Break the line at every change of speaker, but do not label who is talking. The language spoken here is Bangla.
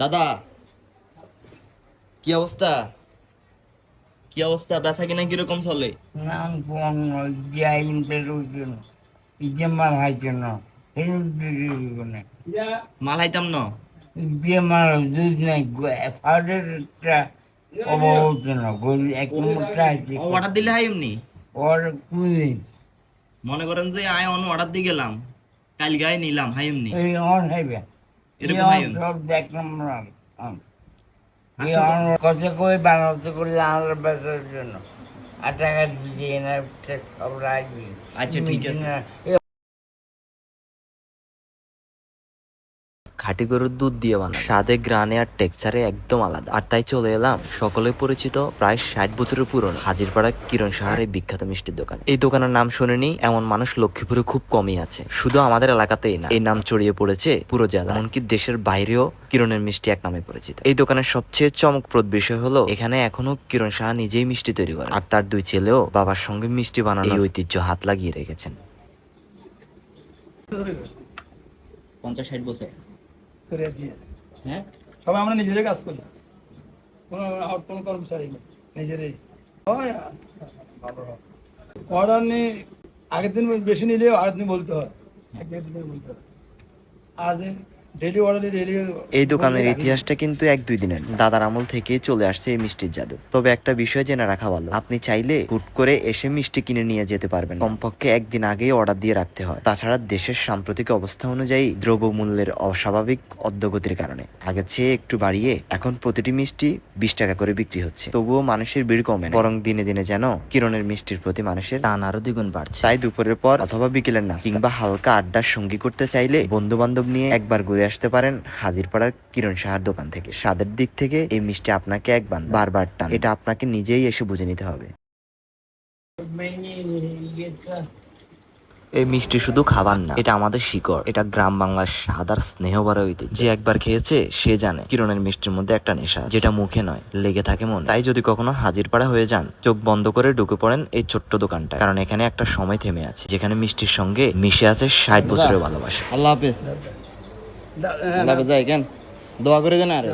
দাদা, কি অবস্থা? কি অবস্থা? বেচা কিনা কিরকম চলে?
নাম কোন যাইতে রইছেন ইজে মাল হাইছেন এই দিনে
মাল হাইতাম ন।
ইজে মাল দুধ নাই ফাউডারটা অবহত না গলি এক নম্বরটা আছে
অর্ডার দিলে হাই এমনি
ওর কুই
মনে করেন যে আয় অন অর্ডার দিয়ে গেলাম, কাল গায়ে নিলাম হাই এমনি
এই অন হাইবে
এরকম হাই এমনি।
সব এক নম্বর এই
আচ্ছা,
অন কত করে বানাতে করলে আমার বেচার জন্য আর টাকা দিয়ে না সব রাজি
আচ্ছা, ঠিক আছে।
খাঁটি গরুর দুধ দিয়ে বানানো, স্বাদে, গ্রানে আর টেক্সচারে একদম আলাদা। আর তাই চলে এলাম সকলে পরিচিত প্রায় 60 বছরের পুরনো হাজিরপাড়া কিরণ সাহার বিখ্যাত মিষ্টির দোকান। এই দোকানের নাম শুনেনি এমন মানুষ লক্ষ্মীপুরে খুব কমই আছে। শুধু আমাদের এলাকাতেই না, এই নাম ছড়িয়ে পড়েছে পুরো জেলা, এমনকি দেশের বাইরেও কিরণের মিষ্টি এক নামে পরিচিত। এই দোকানের সবচেয়ে চমকপ্রদ বিষয় হলো এখানে এখনো কিরণ সাহা নিজেই মিষ্টি তৈরি করে, আর তার দুই ছেলেও বাবার সঙ্গে মিষ্টি বানানোর এই ঐতিহ্য হাত লাগিয়ে রেখেছেন।
50-60 বছর।
করি আর কি।
হ্যাঁ,
সবাই আমরা নিজেরাই কাজ করি, কোনো আউট কোনো কর্মচারী নেই, নিজেরাই হয়। অর্ডার নিয়ে আগের দিন বেশি নিলেও আগের দিন বলতে হয়, একদিন বলতে হয়। আজ ডেলি অর্ডার ডেলি।
এই দোকানের ইতিহাসটা কিন্তু 1-2 দিনের, দাদার আমল থেকেই চলে আসছে এই মিষ্টির জাদু। তবে একটা বিষয় জেনে রাখা ভালো, আপনি চাইলে হুট করে এসে মিষ্টি কিনে নিয়ে যেতে পারবেন, কমপক্ষে একদিন আগেই অর্ডার দিয়ে রাখতে হয়। তাছাড়া দেশের সাম্প্রতিক অবস্থা অনুযায়ী দ্রব্যমূল্যের অস্বাভাবিক অদ্যগতির কারণে আগের চেয়ে একটু বাড়িয়ে এখন প্রতিটি মিষ্টি 20 টাকা করে বিক্রি হচ্ছে। তবুও মানুষের ভিড় কমে না, বরং দিনে দিনে যেন কিরণের মিষ্টির প্রতি মানুষের টান আরো দ্বিগুণ বাড়ছে। তাই দুপুরের পর অথবা বিকেলের নাস্তা কিংবা হালকা আড্ডার সঙ্গী করতে চাইলে বন্ধু বান্ধব নিয়ে একবার ঘুরে আসতে পারেন হাজিরপাড়ার কিরণ সাহার দোকান থেকে। স্বাদের দিক থেকে এই মিষ্টি আপনাকে একবার বারবার টান, এটা আপনাকে নিজেই এসে বুঝে নিতে হবে। এই মিষ্টি শুধু খাবার না, এটা আমাদের শিকড়, এটা গ্রাম বাংলার স্বাদ আর স্নেহ ভরা ঐতিহ্য। যে একবার খেয়েছে সে জানে কিরণের মিষ্টির মধ্যে একটা নেশা আছে, যেটা মুখে নয় লেগে থাকে মনে। তাই যদি কখনো হাজিরপাড়া হয়ে যান, চোখ বন্ধ করে ঢুকে পড়েন এই ছোট্ট দোকানটা, কারণ এখানে একটা সময় থেমে আছে যেখানে মিষ্টির সঙ্গে মিশে আছে 60 বছরের ভালোবাসা।
আল্লাহ হাফেজ। আল্লাহ হাফেজ, যাই কেন দোয়া করে দেন। আরে